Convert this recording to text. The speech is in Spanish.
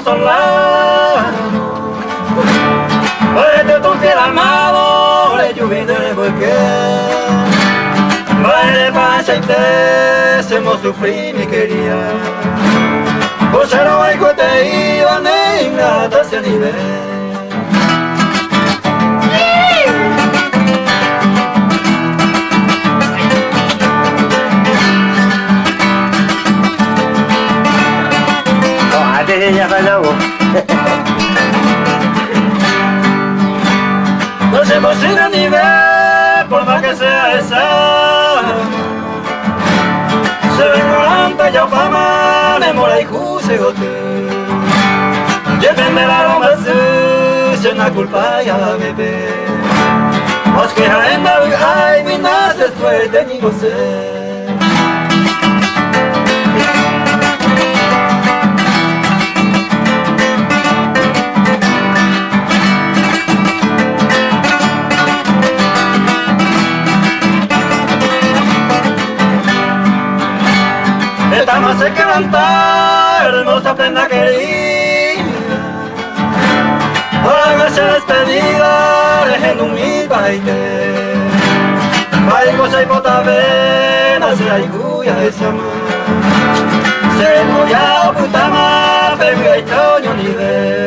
sola. Vete ton fiel amado, le lluvi del volqué. Baile pancha y te, se mo sufrí mi quería. Pues no hay cote iba ni nada se nivel. Ya fallamos. No se posible nivel, por más que sea esa. Se ven volante ya fama, ne mora y juse gote. Lleven de la romba se na culpa ya bebé. Os que en la ay mi nace suerte ni goce. Esta no se quebranta, hermosa prenda querida. Hágase despedida, dejen un mi baile. Baigo se bota vena, se hay guya de sama. Se moya putama, bebé y toño nivel.